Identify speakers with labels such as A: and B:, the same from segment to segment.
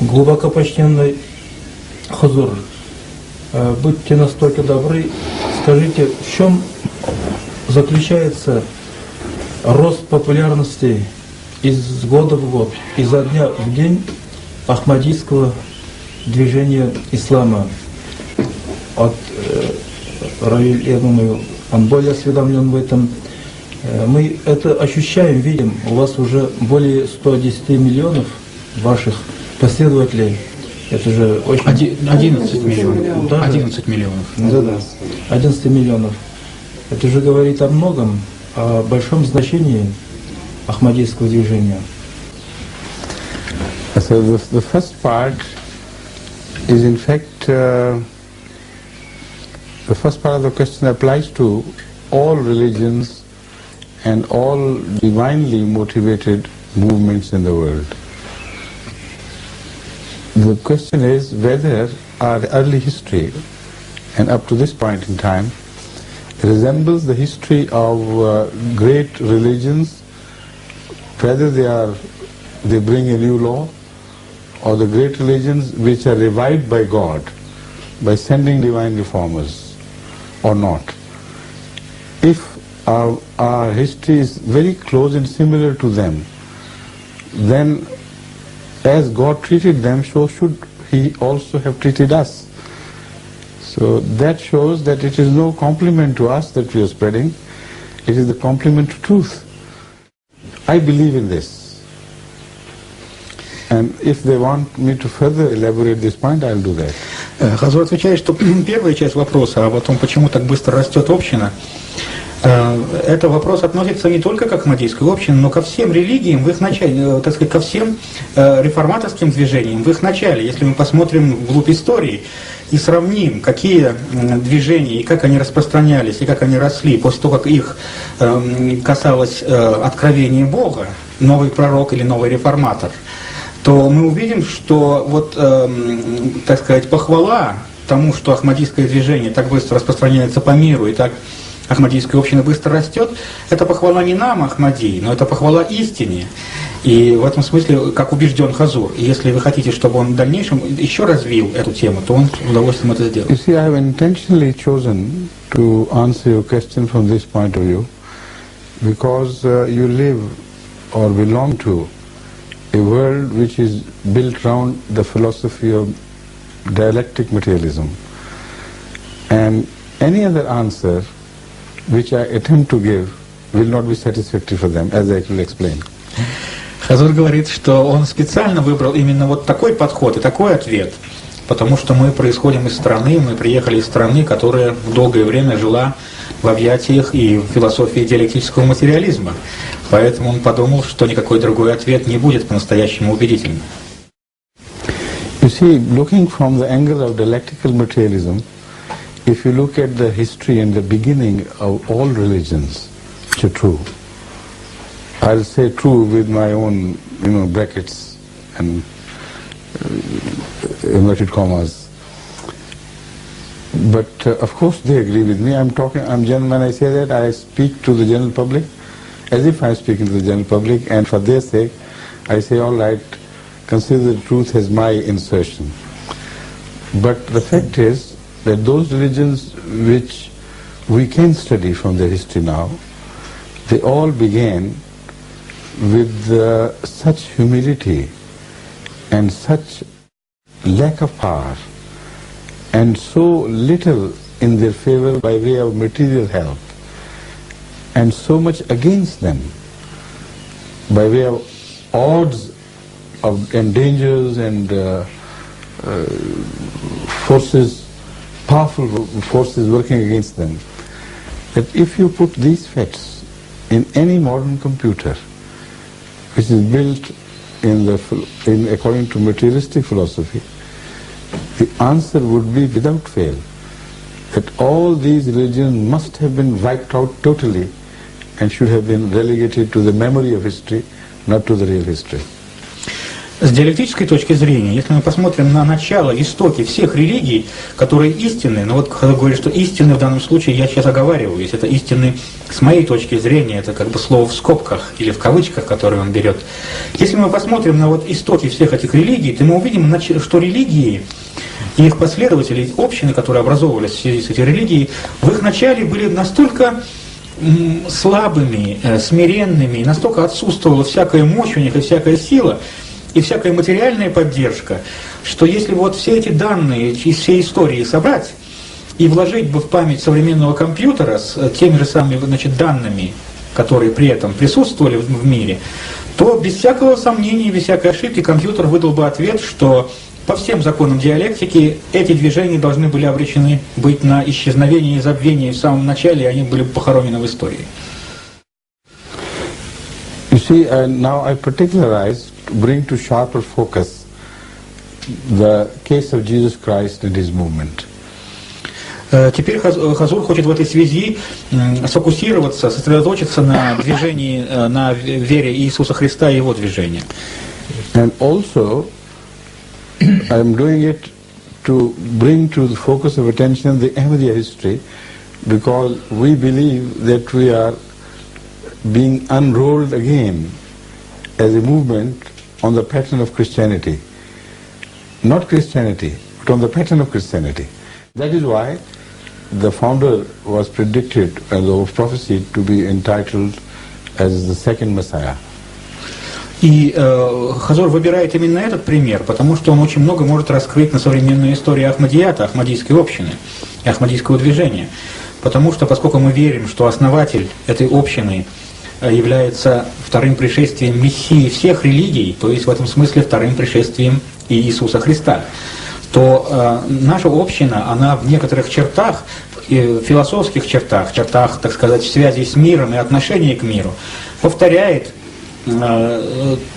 A: Глубоко почтенный Хазур, будьте настолько добры, скажите, в чем заключается рост популярности из года в год, изо дня в день ахмадийского движения ислама? Равиль, я думаю, он более осведомлен в этом. Мы это ощущаем, видим, у вас уже более 110 миллионов ваших последователей. Это же очень...
B: 11 миллионов.
A: Да,
B: 11 миллионов.
A: Да. 11 миллионов. Это же говорит о многом, о большом значении ахмадийского движения.
C: So the first part is in fact the first part of the question applies to all religions and all divinely motivated movements in the world. The question is whether our early history, and up to this point in time, resembles the history of great religions, whether they bring a new law, or the great religions which are revived by God by sending divine reformers, or not. If our history is very close and similar to them, then as God treated them, so should He also have treated us. So that shows that it is no compliment to us that we are spreading, it is the compliment to truth. I believe in this. And if they want me to further elaborate this point, I'll do that.
B: Хазур отвечает, что первая часть вопроса о том, почему так быстро растет община, это вопрос относится не только к ахмадийской общине, но ко всем религиям в их начале, так сказать, ко всем реформаторским движениям в их начале. Если мы посмотрим вглубь истории и сравним, какие движения и как они распространялись, и как они росли после того, как их касалось откровения Бога, новый пророк или новый реформатор, то мы увидим, что вот, так сказать, похвала тому, что ахмадийское движение так быстро распространяется по миру и так ахмадийская община быстро растет, это похвала не нам, Ахмадии, но это похвала истине. И в этом смысле, как убежден Хазур, и если вы хотите, чтобы он в дальнейшем еще развил эту тему, то он с удовольствием это сделает.
C: You see, I have intentionally chosen to answer your question from this point of view, because you live or belong to a world which is built around the philosophy of dialectic materialism. And any other answer which I attempt to give will not be satisfactory for them, as I will explain.
B: Хазур говорит, что он специально выбрал именно вот такой подход и такой ответ, потому что мы происходим из страны, мы приехали из страны, которая в долгое время жила в объятиях и в философии диалектического материализма. Поэтому он подумал, что никакой другой ответ не будет по-настоящему убедительным.
C: You see, looking from the angle of dialectical materialism, if you look at the history and the beginning of all religions, which are true, I'll say true with my own, brackets and inverted commas. But of course they agree with me. When I say that, I speak to the general public as if I'm speaking to the general public, and for their sake, I say, all right, consider the truth as my insertion. But the fact is that those religions which we can study from their history now, they all began with such humility and such lack of power and so little in their favor by way of material help and so much against them by way of odds and dangers and powerful forces working against them, that if you put these facts in any modern computer which is built according to materialistic philosophy, the answer would be without fail that all these religions must have been wiped out totally and should have been relegated to the memory of history, not to the real history.
B: С диалектической точки зрения, если мы посмотрим на начало, истоки всех религий, которые истинны, ну вот когда говорят, что истинны в данном случае, я сейчас оговариваюсь, это истинны с моей точки зрения, это как бы слово в скобках или в кавычках, которые он берет. Если мы посмотрим на вот истоки всех этих религий, то мы увидим, что религии и их последователи, общины, которые образовывались в связи с этой религией, в их начале были настолько слабыми, смиренными, настолько отсутствовала всякая мощь у них и всякая сила, и всякая материальная поддержка, что если вот все эти данные из всей истории собрать и вложить бы в память современного компьютера с теми же самыми, значит, данными, которые при этом присутствовали в мире, то без всякого сомнения, без всякой ошибки компьютер выдал бы ответ, что по всем законам диалектики эти движения должны были обречены быть на исчезновение и забвение в самом начале, и они были похоронены в истории.
C: You see, now I particularize to bring to sharper focus the case of Jesus Christ and his movement.
B: Теперь Хазур хочет в этой связи сфокусироваться, сосредоточиться на движении, на вере Иисуса Христа и его движении.
C: And also, I am doing it to bring to the focus of attention the Ahmadiyya history, because we believe that we are being unrolled again as a movement on the pattern of Christianity. Not Christianity, but on the pattern of Christianity. That is why the founder was predicted and was prophesied to be entitled as the second Messiah.
B: И Хазур выбирает именно этот пример, потому что он очень много может раскрыть на современную историю Ахмадията, Ахмадийской общины и Ахмадийского движения. Потому что, поскольку мы верим, что основатель этой общины является вторым пришествием Мессии всех религий, то есть в этом смысле вторым пришествием Иисуса Христа, то наша община, она в некоторых чертах, философских чертах, так сказать, в связи с миром и отношении к миру, повторяет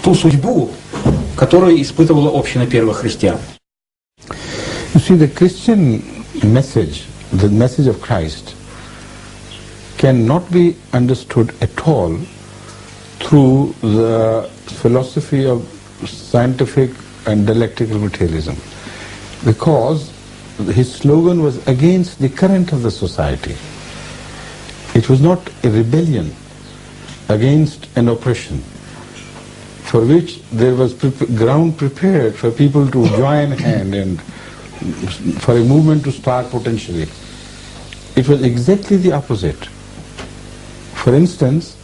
B: ту судьбу, которую испытывала община первых христиан.
C: You see, the Christian message, the message of Christ, cannot be understood at all through the philosophy of scientific and dialectical materialism, because his slogan was against the current of the society. It was not a rebellion against an oppression, for which there was ground prepared for people to join hand and for a movement to start potentially. It was exactly the opposite. For instance,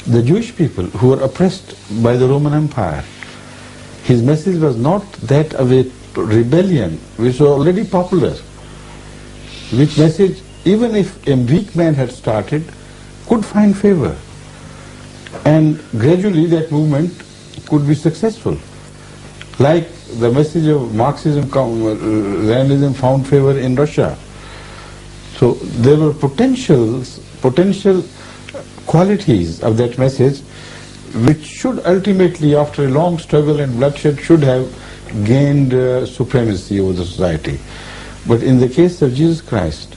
C: the Jewish people who were oppressed by the Roman Empire, his message was not that of a rebellion, which was already popular, which message, even if a weak man had started, could find favor. And gradually that movement could be successful. Like the message of Marxism, Leninism found favor in Russia. So there were potential qualities of that message which should ultimately, after a long struggle and bloodshed, should have gained supremacy over the society. But in the case of Jesus Christ,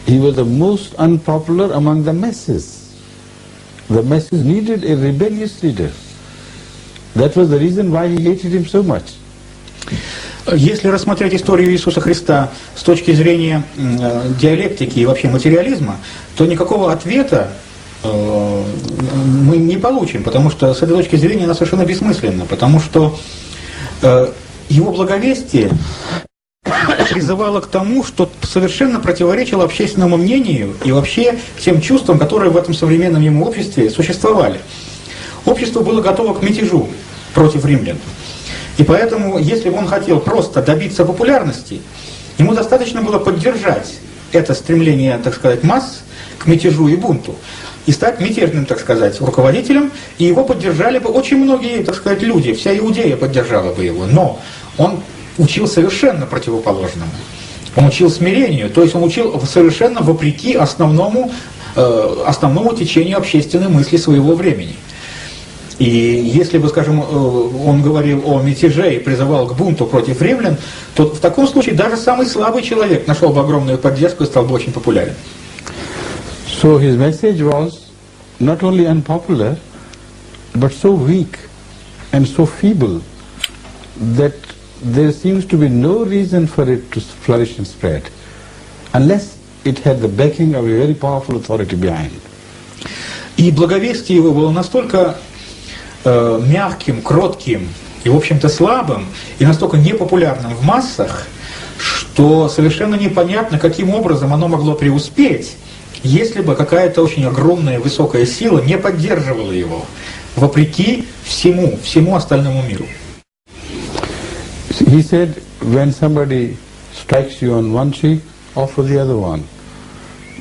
C: he was the most unpopular among the masses. The masses needed a rebellious leader. That was the reason why he hated him so much.
B: Если рассмотреть историю Иисуса Христа с точки зрения диалектики и вообще материализма, то никакого ответа мы не получим, потому что с этой точки зрения она совершенно бессмысленна, потому что его благовестие призывало к тому, что совершенно противоречило общественному мнению и вообще тем чувствам, которые в этом современном ему обществе существовали. Общество было готово к мятежу против римлян. И поэтому, если бы он хотел просто добиться популярности, ему достаточно было поддержать это стремление, так сказать, масс к мятежу и бунту, и стать мятежным, так сказать, руководителем, и его поддержали бы очень многие, так сказать, люди, вся Иудея поддержала бы его. Но он учил совершенно противоположному. Он учил смирению, то есть он учил совершенно вопреки основному течению общественной мысли своего времени. И если бы, скажем, он говорил о мятеже и призывал к бунту против римлян, то в таком случае даже самый слабый человек нашел бы огромную поддержку и стал бы очень популярен.
C: So his message was not only unpopular, but so weak and so feeble that there seems to be no reason for it to flourish and spread unless it had the backing of a very powerful authority behind.
B: И благовестие его было настолько мягким, кротким и, в общем-то, слабым, и настолько непопулярным в массах, что совершенно непонятно, каким образом оно могло преуспеть, если бы какая-то очень огромная высокая сила не поддерживала его, вопреки всему остальному миру.
C: He said, when somebody strikes you on one cheek, offer the other one.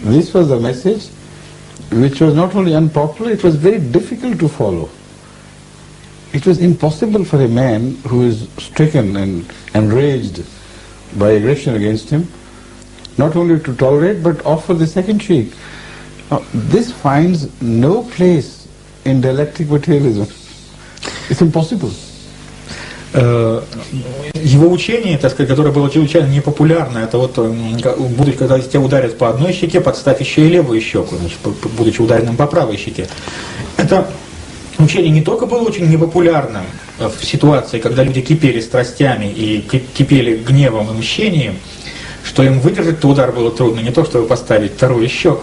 C: This was a message which was not only unpopular, it was very difficult to follow. It was impossible for a man who is stricken and enraged by aggression against him, not only to tolerate, but offer the second cheek. Now, this finds no place in dialectic materialism. It's impossible.
B: Его учение, так сказать, которое было чрезвычайно непопулярно, это вот, когда тебя ударят по одной щеке, подставь еще и левую щеку, значит, будучи ударенным по правой щеке. Это учение не только было очень непопулярным в ситуации, когда люди кипели страстями и кипели гневом и мщением, что им выдержать-то удар было трудно, не то чтобы поставить вторую щеку,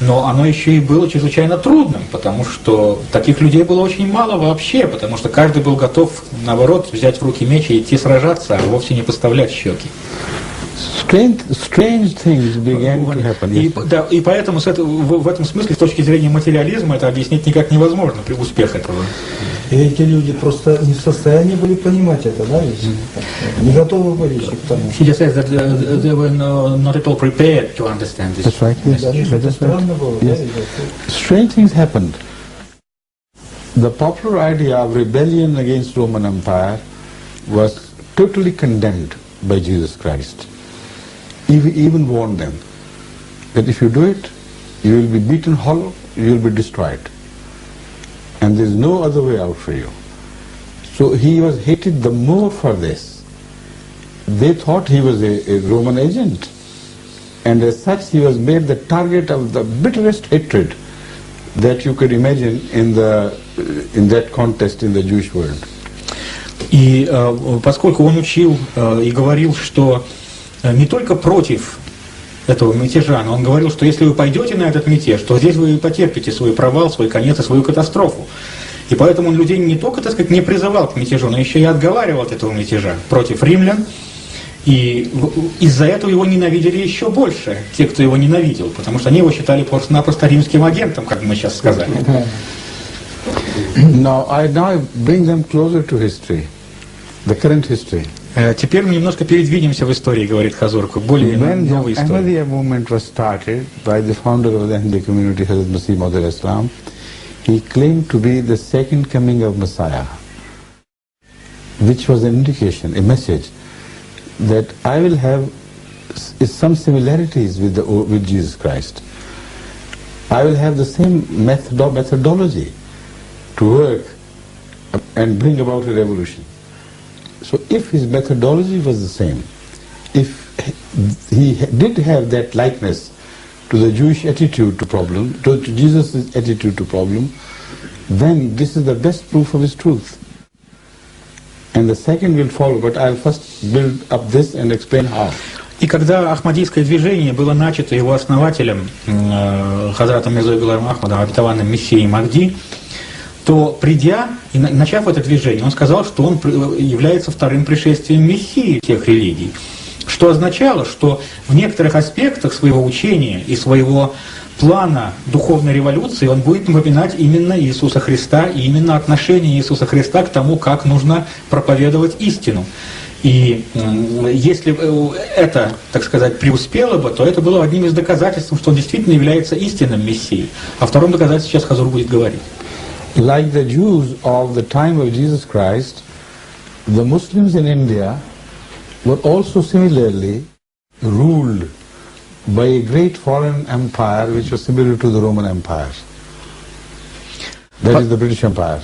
B: но оно еще и было чрезвычайно трудным, потому что таких людей было очень мало вообще, потому что каждый был готов, наоборот, взять в руки меч и идти сражаться, а вовсе не подставлять щеки.
C: Strange things began to happen.
B: И поэтому в этом смысле, с точки зрения материализма, это объяснить никак невозможно при успехе этого.
A: И эти люди просто не в состоянии были понимать это, да, ведь? Не готовы были еще к тому.
B: He just says that they were not at all prepared to understand this.
C: That's right. Yes.
A: That's right. Yes.
C: Strange things happened. The popular idea of rebellion against Roman Empire was totally condemned by Jesus Christ. He even warned them that if you do it, you will be beaten hollow, you will be destroyed. And there is no other way out for you. So he was hated the more for this. They thought he was a Roman agent. And as such he was made the target of the bitterest hatred that you could imagine in that contest in the Jewish world.
B: И поскольку он учил и говорил, что не только против этого мятежа, но он говорил, что если вы пойдете на этот мятеж, то здесь вы потерпите свой провал, свой конец и свою катастрофу. И поэтому он людей не только, так сказать, не призывал к мятежу, но еще и отговаривал от этого мятежа против римлян. И из-за этого его ненавидели еще больше, те, кто его ненавидел, потому что они его считали просто-напросто римским агентом, как мы сейчас сказали.
C: Now I bring them closer to history, the current history.
B: Теперь мы немножко передвинемся в истории, говорит Хазур, к более новой истории.
C: When the Ahmadiyya movement was started by the founder of the Ahmadiyya community, Hazrat Masih Maud al-Islam, he claimed to be the second coming of Messiah, which was an indication, a message, that I will have some similarities with Jesus Christ. I will have the same methodology to work and bring about a revolution. So if his methodology was the same, if he did have that likeness to the Jewish attitude to problem, to Jesus' attitude to problem, then this is the best proof of his truth. And the second will follow, but I'll first build up this and explain how.
B: И когда Ахмадийское движение было начато его основателем, Хазратом Мирзой Гулам Ахмадом, обетованным Мессией Махди, то придя и начав это движение, он сказал, что он является вторым пришествием Мессии всех религий. Что означало, что в некоторых аспектах своего учения и своего плана духовной революции он будет напоминать именно Иисуса Христа и именно отношение Иисуса Христа к тому, как нужно проповедовать истину. И если это, так сказать, преуспело бы, то это было одним из доказательств, что он действительно является истинным Мессией. О втором доказательстве сейчас Хазур будет говорить.
C: Like the Jews of the time of Jesus Christ, the Muslims in India were also similarly ruled by a great foreign empire which was similar to the Roman Empire. That is the British Empire.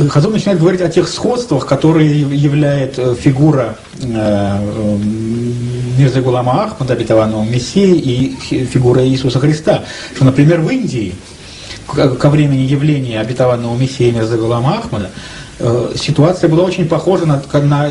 B: Хазур начинает говорить о тех сходствах, которые являет фигура Мирзы Гулама Ахмада, обетованного Мессии, и фигура Иисуса Христа. Что, например, в Индии ко времени явления обетованного Мессии Мирзы Гулама Ахмада ситуация была очень похожа на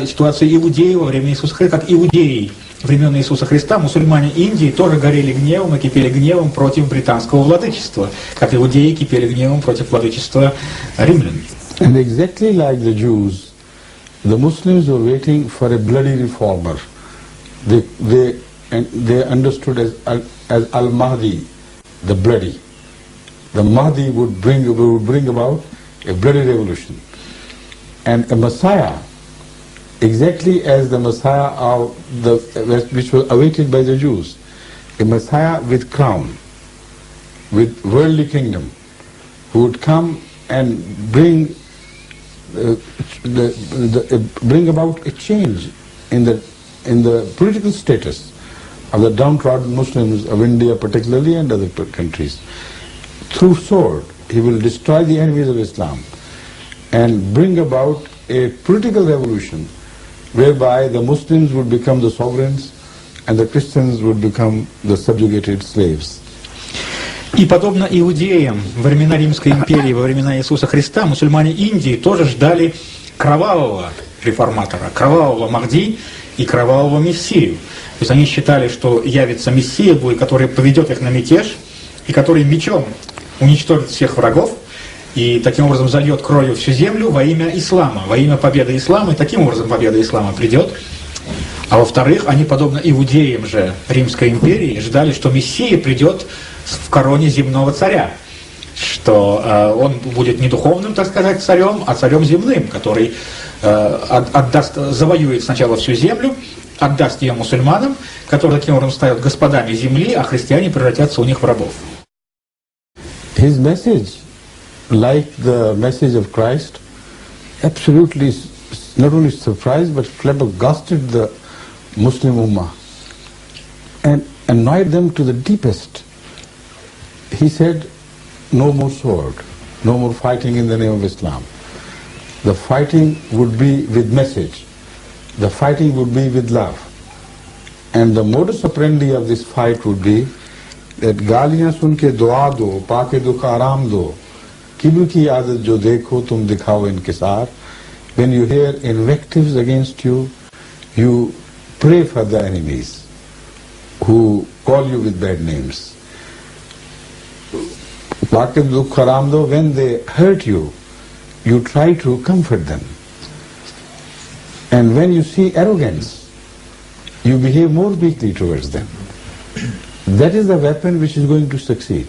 B: ситуацию иудеев во время Иисуса Христа, как иудеи времен Иисуса Христа, мусульмане Индии тоже горели гневом и кипели гневом против британского владычества, как иудеи кипели гневом против владычества римлян.
C: And exactly like the Jews, the Muslims were waiting for a bloody reformer. They understood as Al-Mahdi, the bloody. The Mahdi would bring about a bloody revolution. And a Messiah, exactly as the Messiah which was awaited by the Jews, a Messiah with crown, with worldly kingdom, who would come and bring about a change in the political status of the downtrodden Muslims of India particularly and other countries. Through sword, he will destroy the enemies of Islam and bring about a political revolution whereby the Muslims would become the sovereigns and the Christians would become the subjugated slaves.
B: И подобно иудеям во времена Римской империи, во времена Иисуса Христа, мусульмане Индии тоже ждали кровавого реформатора, кровавого Махди и кровавого Мессию. То есть они считали, что явится Мессия, который поведет их на мятеж, и который мечом уничтожит всех врагов, и таким образом зальет кровью всю землю во имя ислама, во имя победы ислама, и таким образом победа ислама придет. А во-вторых, они, подобно иудеям же Римской империи, ждали, что Мессия придет в короне земного царя, что он будет не духовным, так сказать, царем, а царем земным, который завоюет сначала всю землю, отдаст ее мусульманам, которые таким образом станут господами земли, а христиане превратятся у них в рабов.
C: His message, like the message of Christ, absolutely not only surprised but flabbergasted the Muslim Ummah and annoyed them to the deepest. He said, no more sword, no more fighting in the name of Islam. The fighting would be with message. The fighting would be with love. And the modus operandi of this fight would be that गालियां सुन के दुआ दो, पाके दुख आराम दो, किब्र की आदत जो देखो तुम दिखाओ इनकिसार. When you hear invectives against you, you pray for the enemies who call you with bad names. पाके दुख आराम दो, when they hurt you, you try to comfort them. And when you see arrogance, you behave more weakly towards them. That is the weapon which is going to succeed.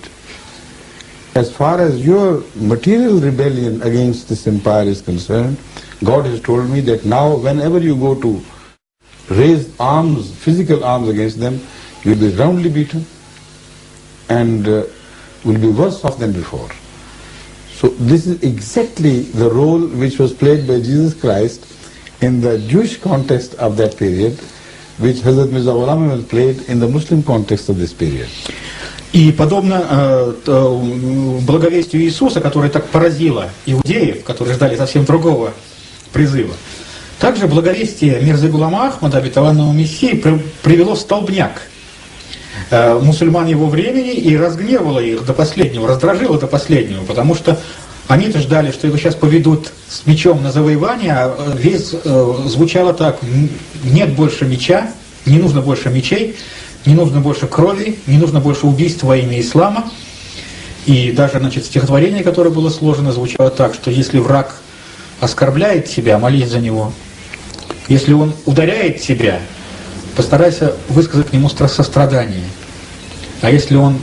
C: As far as your material rebellion against this empire is concerned, God has told me that now whenever you go to raise arms, physical arms against them, you will be roundly beaten and will be worse off than before. So this is exactly the role which was played by Jesus Christ in the Jewish context of that period, which Hazrat Mirza Ghulam Ahmad played in the Muslim context of this period.
B: И подобно благовестию Иисуса, которое так поразило иудеев, которые ждали совсем другого призыва, также благовестие Мирзы Гулама Ахмада, обетованного Мессии, привело в столбняк мусульман его времени и разгневало их до последнего, раздражило до последнего, потому что они-то ждали, что его сейчас поведут с мечом на завоевание, а весь звучало так: нет больше меча, не нужно больше мечей, не нужно больше крови, не нужно больше убийств во имя ислама. И даже, значит, стихотворение, которое было сложено, звучало так, что если враг оскорбляет тебя, молись за него. Если он ударяет тебя, постарайся высказать к нему сострадание. А если он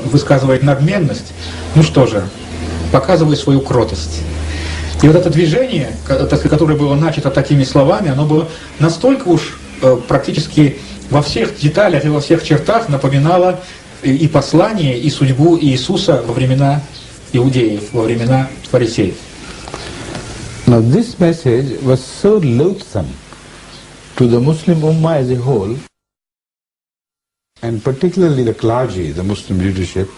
B: высказывает надменность, ну что же, показывай свою кротость. И вот это движение, которое было начато такими словами, оно было настолько уж практически во всех деталях и во всех чертах напоминало и послание, и судьбу Иисуса во времена иудеев, во времена фарисеев.
C: Now this message was so loathsome to the Muslim Ummah as a whole, and particularly the clergy, the Muslim leadership,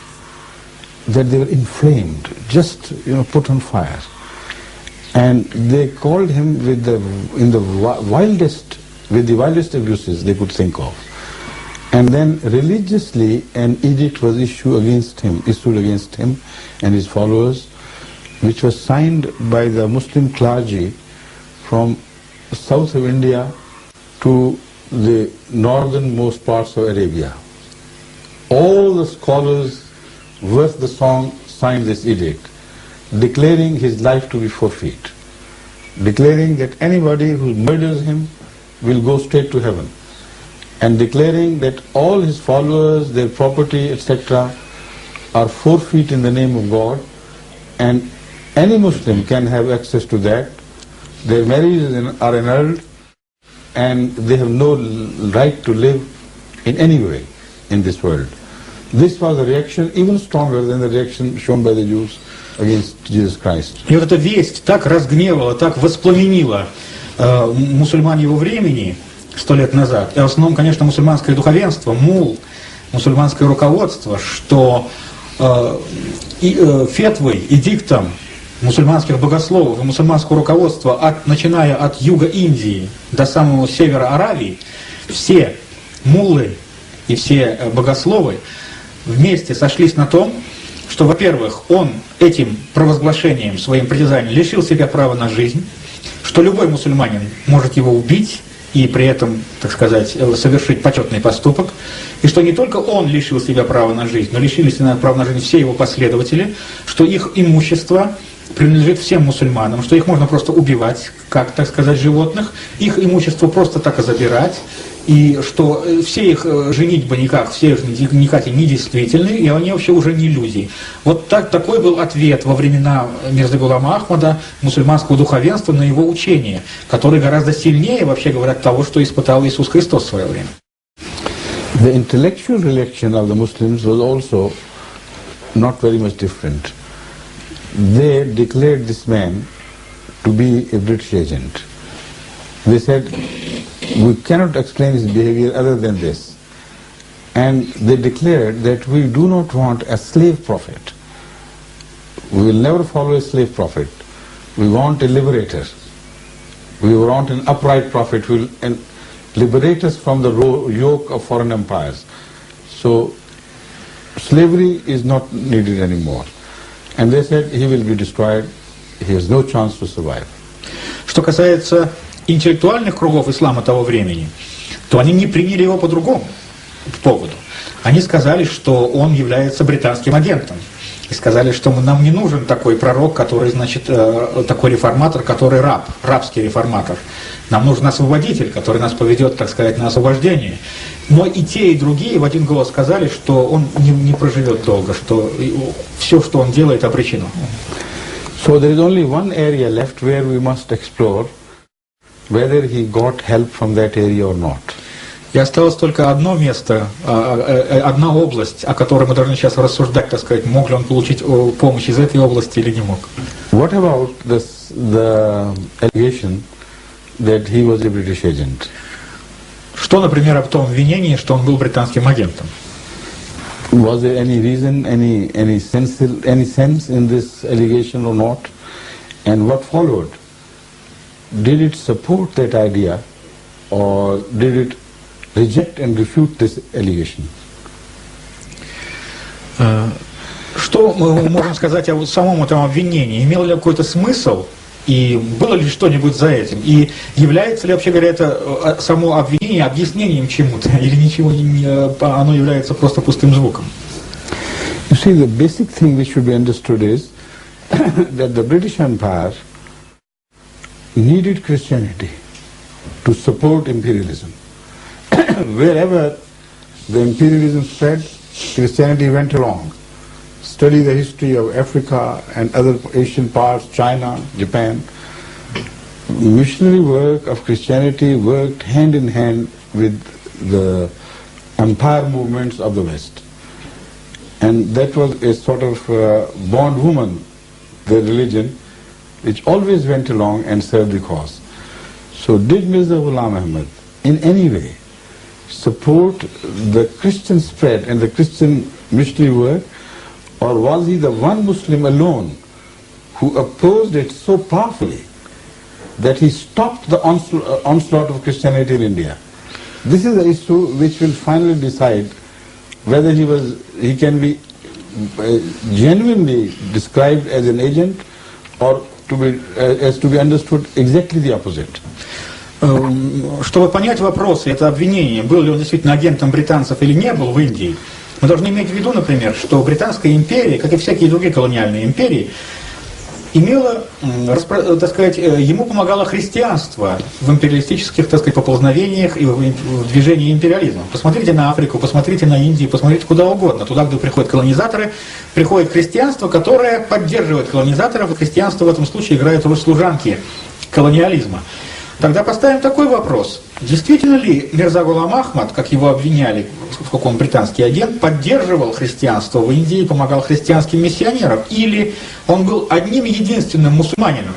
C: that they were inflamed, just put on fire. And they called him with the wildest abuses they could think of. And then religiously an edict was issued against him and his followers, which was signed by the Muslim clergy from south of India to the northernmost parts of Arabia. All the scholars worth the song signed this edict, declaring his life to be forfeit, declaring that anybody who murders him will go straight to heaven, and declaring that all his followers, their property, etc., are forfeit in the name of God, and any Muslim can have access to that. Their marriages are annulled, and they have no right to live in any way in this world. This was a reaction even stronger than the reaction shown by the Jews against Jesus Christ.
B: И вот эта весть так разгневала, так воспламенила мусульман его времени 100 лет назад, и в основном, конечно, мусульманское духовенство, мусульманское руководство, что фетвой, эдиктом мусульманских богословов и мусульманского руководства, начиная от юга Индии до самого севера Аравии, все муллы и все богословы вместе сошлись на том, что, во-первых, он этим провозглашением, своим притязанием лишил себя права на жизнь, что любой мусульманин может его убить и при этом, так сказать, совершить почетный поступок, и что не только он лишил себя права на жизнь, но лишили себя права на жизнь все его последователи, что их имущество принадлежит всем мусульманам, что их можно просто убивать, как, так сказать, животных, их имущество просто так и забирать, и что все их женитьбы никак, все их никаки недействительны, и они вообще уже не люди. Вот такой был ответ во времена Мирза Гулама Ахмада мусульманского духовенства на его учение, который гораздо сильнее, вообще говоря, того, что испытал Иисус Христос в свое время.
C: The intellectual reaction of the Muslims was also not very much different. They declared this man to be a British agent. They said, we cannot explain his behavior other than this. And they declared that we do not want a slave prophet. We will never follow a slave prophet. We want a liberator. We want an upright prophet who will liberate us from the yoke of foreign empires. So slavery is not needed anymore. And they said he will be destroyed. He has no chance to survive.
B: Что касается интеллектуальных кругов ислама того времени, то они не приняли его по другому поводу. Они сказали, что он является британским агентом. И сказали, что нам не нужен такой пророк, который, значит, такой реформатор, который рабский реформатор. Нам нужен освободитель, который нас поведет, так сказать, на освобождение. Но и те, и другие в один голос сказали, что он не проживет долго, что все, что он делает, обречено.
C: So there is only one area left where we must explore whether he got help from that area or not.
B: И осталось только одно место, одна область, о которой мы должны сейчас рассуждать, так сказать, мог ли он получить помощь из этой области или не мог.
C: What about the allegation that he was a British agent?
B: Что, например, об том обвинении, что он был британским агентом?
C: Was there any reason, any sense in this allegation or not? And what followed? Did it support that idea, or did it reject and refute this allegation?
B: Что мы можем сказать о самом этом обвинении? Имело ли какой-то смысл? И было ли что-нибудь за этим? И является ли, вообще говоря, это само обвинение объяснением чему-то? Или ничего оно является просто пустым звуком?
C: You see, the basic thing which should be understood is that the British Empire needed Christianity to support imperialism. Wherever the imperialism spread, Christianity went along. Study the history of Africa and other Asian parts, China, Japan. Missionary work of Christianity worked hand in hand with the empire movements of the West. And that was a sort of bondwoman, the religion, which always went along and served the cause. So did Mirza Ghulam Ahmad in any way support the Christian spread and the Christian missionary work, or was he the one Muslim alone who opposed it so powerfully that he stopped the onslaught of Christianity in India? This is the issue which will finally decide whether he can be genuinely described as an agent, or as to be understood exactly the opposite.
B: Чтобы понять вопросы, это обвинение, был ли он действительно агентом британцев или не был в Индии, мы должны иметь в виду, например, что Британская империя, как и всякие другие колониальные империи, имела, так сказать, ему помогало христианство в империалистических, так сказать, поползновениях и в движении империализма. Посмотрите на Африку, посмотрите на Индию, посмотрите куда угодно. Туда, где приходят колонизаторы, приходит христианство, которое поддерживает колонизаторов, и христианство в этом случае играет роль служанки колониализма. Тогда поставим такой вопрос. Действительно ли Мирза Гулам Ахмад, как его обвиняли, в каком британский агент, поддерживал христианство в Индии и помогал христианским миссионерам? Или он был одним единственным мусульманином,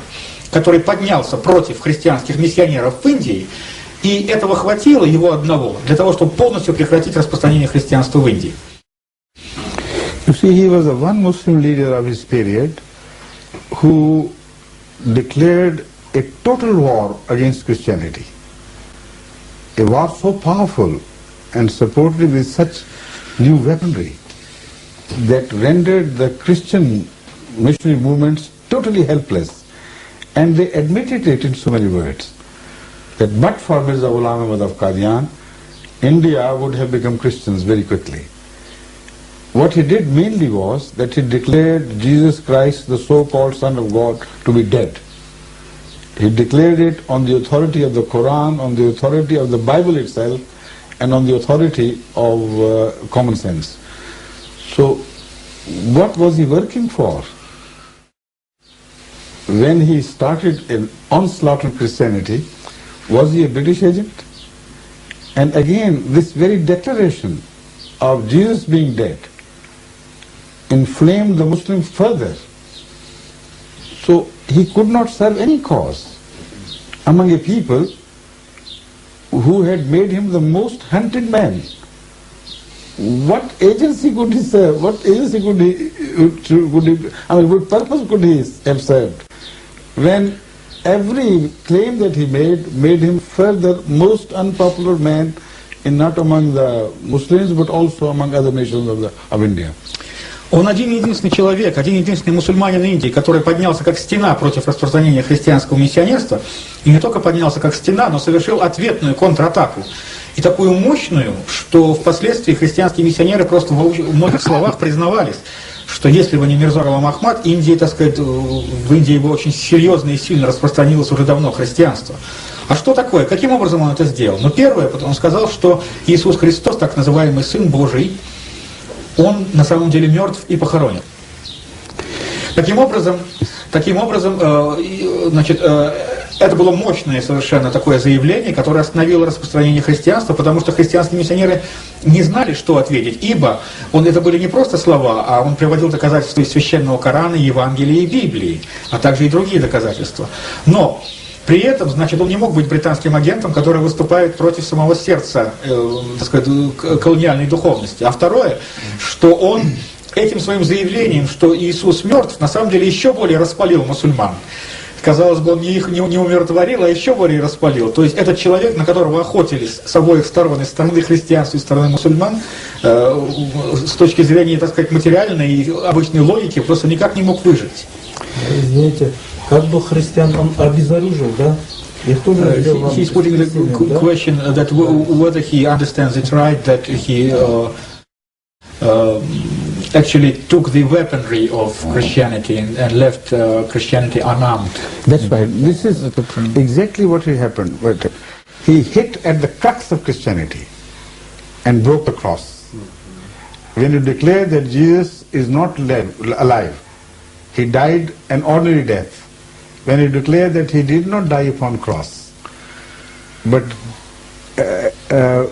B: который поднялся против христианских миссионеров в Индии, и этого хватило его одного для того, чтобы полностью прекратить распространение христианства в Индии?
C: You see, he was the one Muslim leader of his period who declared a total war against Christianity. A war so powerful and supported with such new weaponry that rendered the Christian missionary movements totally helpless. And they admitted it in so many words, that but for Mirza Ghulam Ahmad of Qadian, India would have become Christians very quickly. What he did mainly was that he declared Jesus Christ, the so-called Son of God, to be dead. He declared it on the authority of the Quran, on the authority of the Bible itself, and on the authority of common sense. So, what was he working for? When he started an onslaught on Christianity, was he a British agent? And again, this very declaration of Jesus being dead inflamed the Muslims further. So he could not serve any cause among a people who had made him the most hunted man. What agency could he serve? What agency could he what purpose could he have served? When every claim that he made him further most unpopular man in not among the Muslims but also among other nations of India.
B: Он один-единственный человек, один-единственный мусульманин Индии, который поднялся как стена против распространения христианского миссионерства, и не только поднялся как стена, но совершил ответную контратаку. И такую мощную, что впоследствии христианские миссионеры просто в многих словах признавались, что если бы не Мирза Гулам Ахмад, Индии, так сказать, в Индии бы очень серьезно и сильно распространилось уже давно христианство. А что такое? Каким образом он это сделал? Ну, первое, он сказал, что Иисус Христос, так называемый Сын Божий, он на самом деле мертв и похоронен. Таким образом, значит, это было мощное совершенно такое заявление, которое остановило распространение христианства, потому что христианские миссионеры не знали, что ответить, ибо это были не просто слова, а он приводил доказательства из Священного Корана, Евангелия и Библии, а также и другие доказательства. Но при этом, значит, он не мог быть британским агентом, который выступает против самого сердца, так сказать, колониальной духовности. А второе, что он этим своим заявлением, что Иисус мертв, на самом деле еще более распалил мусульман. Казалось бы, он их не умиротворил, а еще более распалил. То есть этот человек, на которого охотились с обоих сторон, и с стороны христианства, и с стороны мусульман, с точки зрения, так сказать, материальной и обычной логики, просто никак не мог выжить.
A: Извините, как бы христиан он обезоружил, да?
B: He's putting the question that whether he understands it right, that he actually took the weaponry of Christianity and left Christianity unarmed.
C: That's right. This is exactly what happened. He hit at the crux of Christianity and broke the cross. When you declare that Jesus is not alive, he died an ordinary death. When you declare that he did not die upon cross, but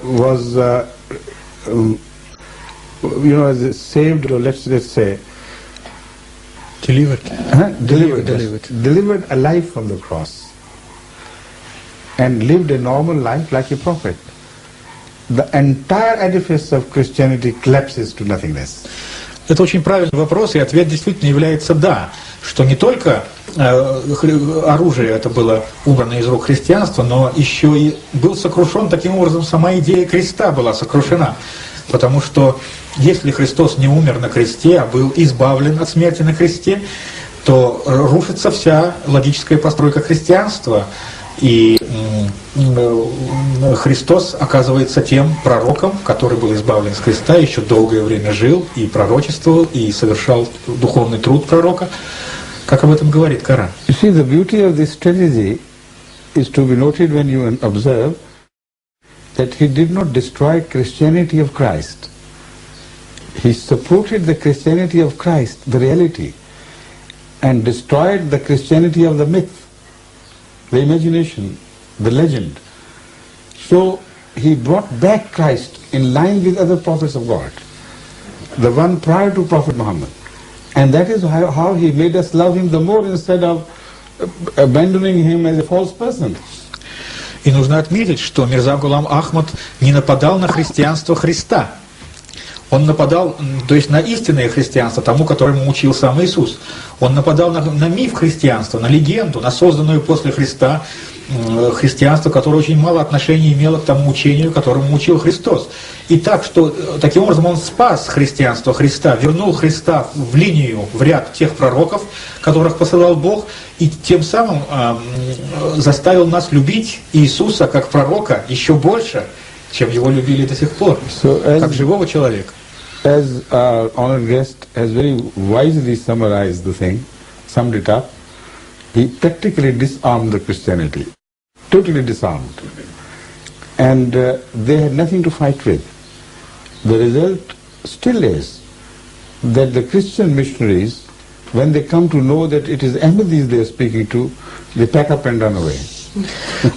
C: was saved, or let's say delivered alive from the cross and lived a normal life like a prophet, the entire edifice of Christianity collapses to nothingness.
B: Это очень правильный вопрос, и ответ действительно является «да», что не только оружие это было убрано из рук христианства, но еще и был сокрушен, таким образом сама идея креста была сокрушена. Потому что если Христос не умер на кресте, а был избавлен от смерти на кресте, то рушится вся логическая постройка христианства. И Христос оказывается тем пророком, который был избавлен с креста, еще долгое время жил и пророчествовал, и совершал духовный труд пророка, как об этом говорит Коран.
C: You see, the beauty of this strategy is to be noted when you observe that he did not destroy Christianity of Christ. He supported the Christianity of Christ, the reality, and destroyed the Christianity of the myth, the imagination, the legend. So he brought back Christ in line with other prophets of God, the one prior to Prophet Muhammad. And that is how he made us love him the more instead of abandoning him as a false person.
B: И нужно отметить, что Мирза Гулам Ахмад не нападал на христианство Христа. Он нападал, то есть на истинное христианство, тому, которому учил сам Иисус. Он нападал на миф христианства, на легенду, на созданную после Христа христианство, которое очень мало отношения имело к тому учению, которому учил Христос. И так, что таким образом он спас христианство Христа, вернул Христа в линию, в ряд тех пророков, которых посылал Бог, и тем самым заставил нас любить Иисуса как пророка еще больше, чем его любили до сих пор, как живого человека.
C: As our honored guest has very wisely summarized the thing, summed it up, he practically disarmed the Christianity, totally disarmed. And they had nothing to fight with. The result still is that the Christian missionaries, when they come to know that it is Ahmadis they are speaking to, they pack up and run away.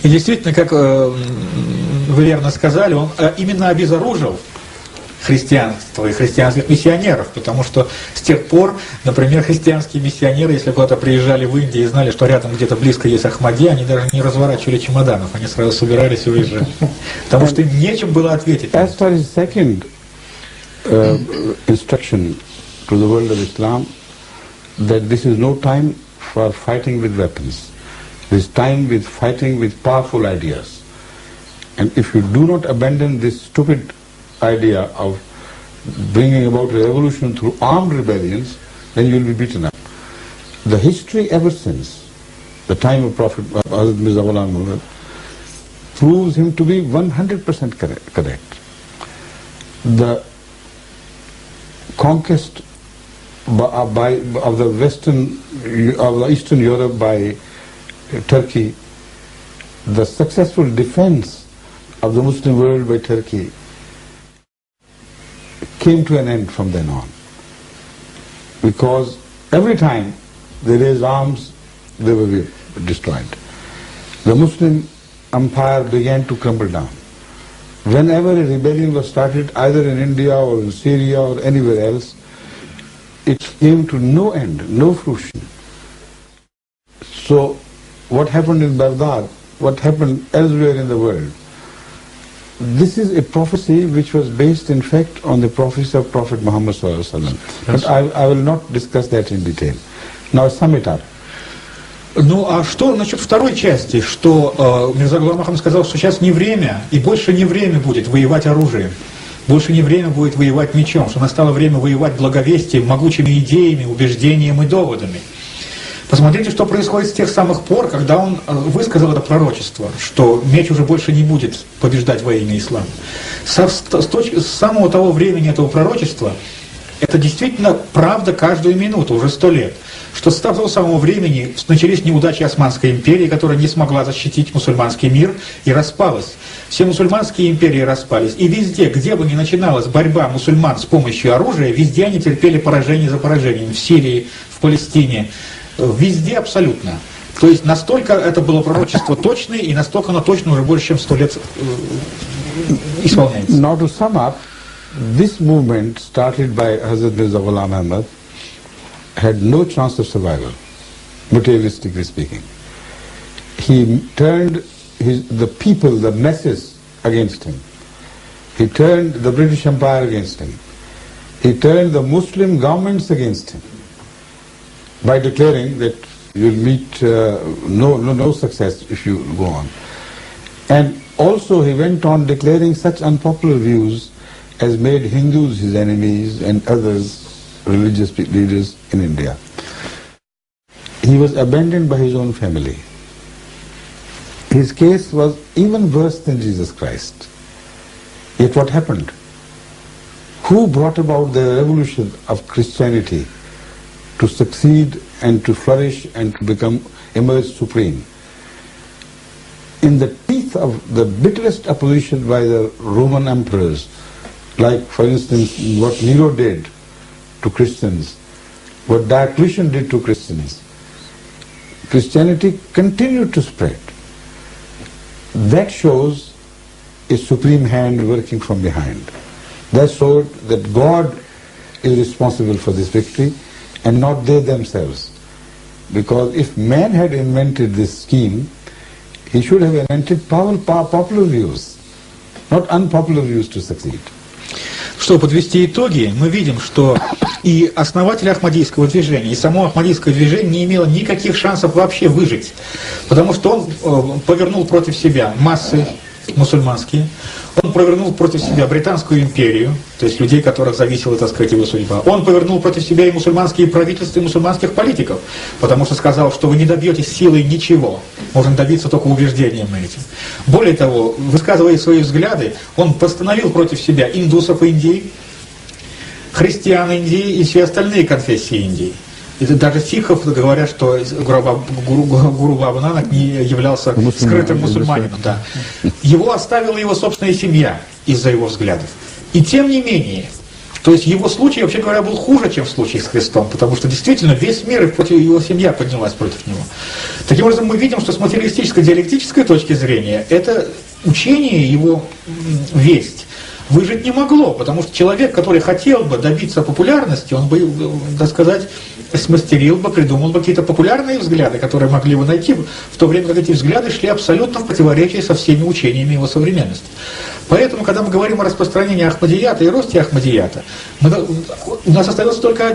B: И действительно, как вы верно сказали, он именно обезоружил христианство и христианских миссионеров, потому что с тех пор, например, христианские миссионеры, если куда-то приезжали в Индию и знали, что рядом где-то близко есть Ахмадия, они даже не разворачивали чемоданов, они сразу собирались и уезжали, потому что им нечем было ответить.
C: As for his second instruction to the world of Islam, that this is no time for fighting with weapons. This time with fighting with powerful ideas. And if you do not abandon this stupid idea of bringing about a revolution through armed rebellions, then you will be beaten up. The history ever since the time of Prophet Hazrat Mirza Ghulam Muhammad proves him to be 100% correct. The conquest of the Eastern Europe by Turkey, the successful defense of the Muslim world by Turkey came to an end from then on. Because every time they raised arms, they were destroyed. The Muslim empire began to crumble down. Whenever a rebellion was started, either in India or in Syria or anywhere else, it came to no end, no fruition. So what happened in Baghdad, what happened elsewhere in the world, this is a prophecy which was based in fact on the prophecy of Prophet Muhammad sallallahu alaihi wasallam. But I will not discuss that in detail. Now sum it up.
B: Ну, а что насчет второй части, что Мирза Гулам Ахмад сказал, что сейчас не время, и больше не время будет воевать оружием, больше не время будет воевать мечом, что настало время воевать благовестием, могучими идеями, убеждением и доводами. Посмотрите, что происходит с тех самых пор, когда он высказал это пророчество, что меч уже больше не будет побеждать во имя ислама. С самого того времени этого пророчества, это действительно правда каждую минуту, уже 100 лет, что с того самого времени начались неудачи Османской империи, которая не смогла защитить мусульманский мир и распалась. Все мусульманские империи распались, и везде, где бы ни начиналась борьба мусульман с помощью оружия, везде они терпели поражение за поражением, в Сирии, в Палестине, везде абсолютно. То есть настолько это было пророчество точное, и настолько оно точно уже больше, чем 100 лет исполняется.
C: Now to sum up, this movement started by Hazrat Mirza Ghulam Ahmad had no chance of survival, materialistically speaking. He turned the people, the masses against him. He turned the British Empire against him. He turned the Muslim governments against him by declaring that you will meet no success if you go on. And also he went on declaring such unpopular views as made Hindus his enemies and others, religious leaders in India. he was abandoned by his own family. His case was even worse than Jesus Christ. Yet what happened? Who brought about the revolution of Christianity to succeed and to flourish and to emerge supreme? In the teeth of the bitterest opposition by the Roman emperors, like for instance what Nero did to Christians, what Diocletian did to Christians, Christianity continued to spread. That shows a supreme hand working from behind. That showed that God is responsible for this victory and not they themselves. Because if man had invented this scheme, he should have invented popular views, not unpopular views to succeed.
B: Чтобы подвести итоги, мы видим, что и основатель Ахмадийского движения, и само Ахмадийское движение не имело никаких шансов вообще выжить, потому что он повернул против себя массы мусульманские, он повернул против себя Британскую империю, то есть людей, которых зависела, так сказать, его судьба. Он повернул против себя и мусульманские правительства, и мусульманских политиков, потому что сказал, что вы не добьетесь силой ничего, можно добиться только убеждением этим. Более того, высказывая свои взгляды, он постановил против себя индусов Индии, христиан Индии и все остальные конфессии Индии. И даже сикхов говорят, что Гуру Баба Нанак не являлся скрытым мусульманином. Да. Его оставила его собственная семья из-за его взглядов. И тем не менее, то есть его случай, вообще говоря, был хуже, чем в случае с Христом, потому что действительно весь мир и против его семья поднялась против него. Таким образом, мы видим, что с материалистической диалектической точки зрения это учение, его весть, выжить не могло, потому что человек, который хотел бы добиться популярности, он бы, так сказать, смастерил бы, придумал бы какие-то популярные взгляды, которые могли бы найти, в то время как эти взгляды шли абсолютно в противоречии со всеми учениями его современности. Поэтому, когда мы говорим о распространении Ахмадията и росте Ахмадията, у нас остается только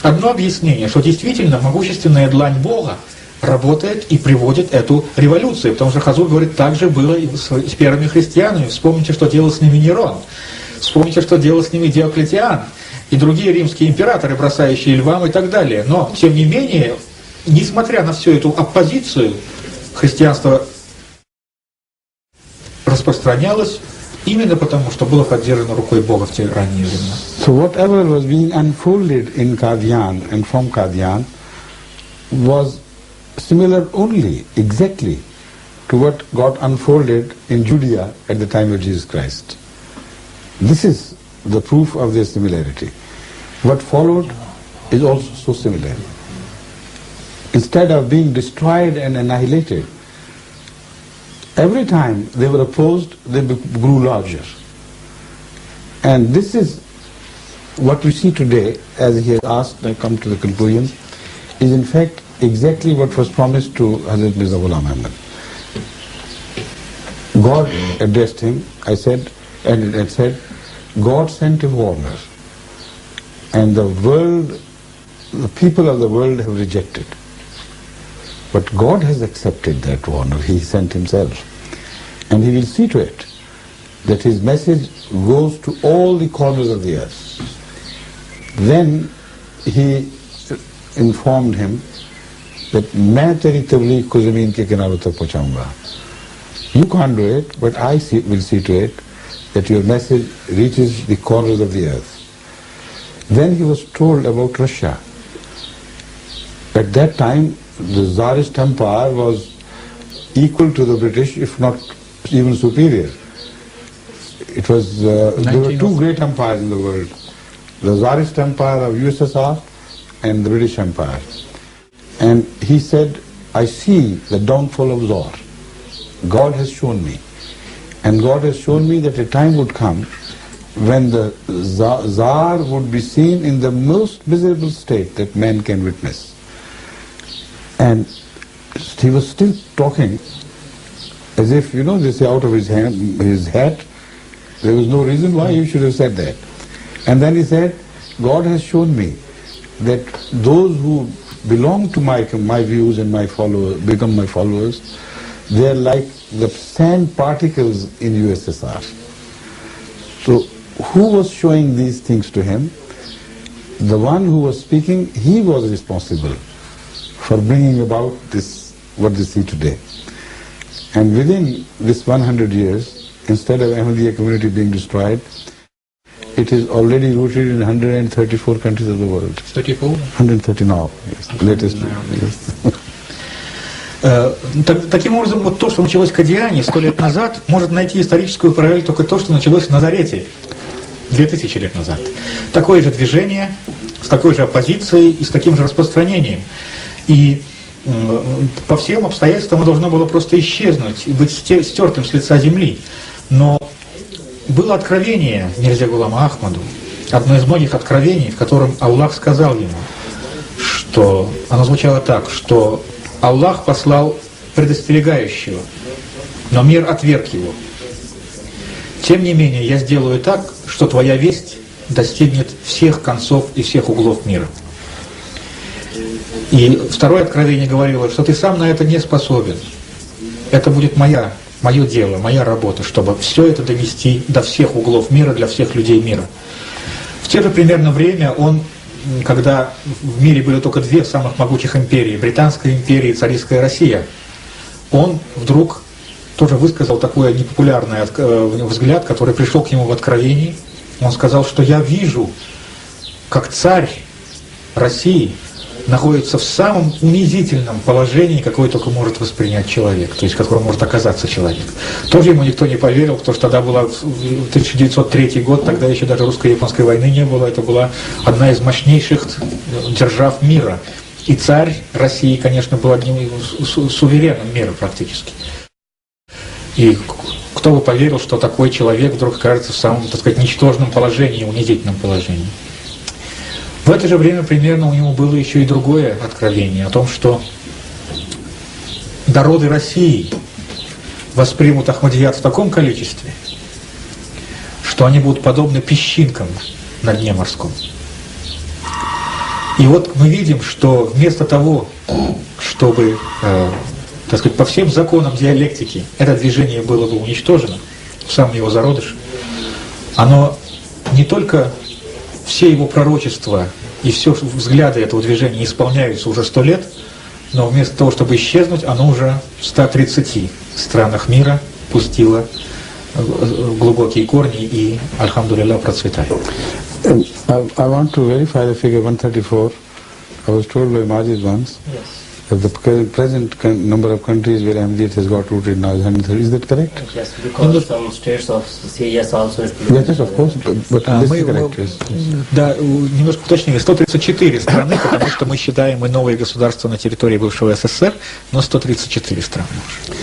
B: одно объяснение, что действительно могущественная длань Бога работает и приводит эту революцию. Потому что Хазур говорит, так же было и с первыми христианами. Вспомните, что делал с ними Нерон. Вспомните, что делал с ними Диоклетиан. И другие римские императоры, бросающие львам и так далее. Но, тем не менее, несмотря на всю эту оппозицию, христианство распространялось именно потому, что было поддержано рукой Бога в те ранние времена.
C: So whatever was being unfolded in Qadian and from Qadian was similar only, exactly, to what got unfolded in Judea at the time of Jesus Christ. This is the proof of their similarity. What followed is also so similar. Instead of being destroyed and annihilated, every time they were opposed, they grew larger. And this is what we see today, as he has asked, I come to the conclusion, is in fact exactly what was promised to Hazrat Mirza Ghulam Ahmad. God addressed him, I said, and it said, God sent a warner, and the people of the world have rejected. But God has accepted that warner, He sent Himself. And He will see to it that His message goes to all the corners of the earth. Then He informed him that मैं तेरी तबलीग को ज़मीन के किनारों तक पहुँचाऊँगा. You can't do it, but I will see to it that your message reaches the corners of the earth. Then he was told about Russia. At that time, the Tsarist Empire was equal to the British, if not even superior. It was there were two great empires in the world: the Tsarist Empire of USSR and the British Empire. And he said, I see the downfall of Tsar. God has shown me. And God has shown me that a time would come when the Tsar would be seen in the most miserable state that man can witness. And he was still talking as if, they say out of his hat. There was no reason why he should have said that. And then he said, God has shown me that those who belong to my views and my followers, become my followers, they are like the sand particles in USSR. So who was showing these things to him? The one who was speaking, he was responsible for bringing about this, what they see today. And within this 100 years, instead of Ahmadiyya community being destroyed, it is already rooted in 134 countries of the world.
B: 34?
C: 130 now, yes, latest. Yes.
B: Таким образом, вот то, что началось в Кадиане 100 лет назад, может найти историческую параллель только то, что началось в Назарете 2000 лет назад. Такое же движение, с такой же оппозицией и с таким же распространением. И по всем обстоятельствам оно должно было просто исчезнуть и быть стертым с лица земли. Но было откровение Мирза Гулама Ахмаду, одно из многих откровений, в котором Аллах сказал ему, что оно звучало так, что Аллах послал предостерегающего, но мир отверг его. Тем не менее, я сделаю так, что твоя весть достигнет всех концов и всех углов мира. И второе откровение говорило, что ты сам на это не способен. Это будет мое дело, моя работа, чтобы все это довести до всех углов мира, для всех людей мира. В те же примерно время он, когда в мире были только две самых могучих империи, Британская империя и Царская Россия, он вдруг тоже высказал такой непопулярный взгляд, который пришел к нему в откровении. Он сказал, что я вижу, как царь России находится в самом унизительном положении, какое только может воспринять человек, то есть которым может оказаться человек. Тоже ему никто не поверил, потому что тогда была 1903 год, тогда еще даже русско-японской войны не было, это была одна из мощнейших держав мира. И царь России, конечно, был одним из сувереном мира практически. И кто бы поверил, что такой человек вдруг окажется в самом, так сказать, ничтожном положении, унизительном положении. В это же время примерно у него было еще и другое откровение о том, что народы России воспримут Ахмадият в таком количестве, что они будут подобны песчинкам на дне морском. И вот мы видим, что вместо того, чтобы, так сказать, по всем законам диалектики это движение было бы уничтожено, в самом его зародыше, оно не только все его пророчества и все взгляды этого движения исполняются уже 100 лет, но вместо того, чтобы исчезнуть, оно уже в 130 странах мира пустило глубокие корни и, альхамдулилля, процветает.
C: I want to verify the figure 134. I was told by Majid once that the present number of countries where Ahmadiyyat has got rooted now is 130. Is that correct?
D: Yes, because some states of CIS also is...
C: Yes, of course, but this is correct. Yes.
B: Да, немножко уточнили, 134 страны, потому что мы считаем и новые государства на территории бывшего СССР, но 134 страны уже.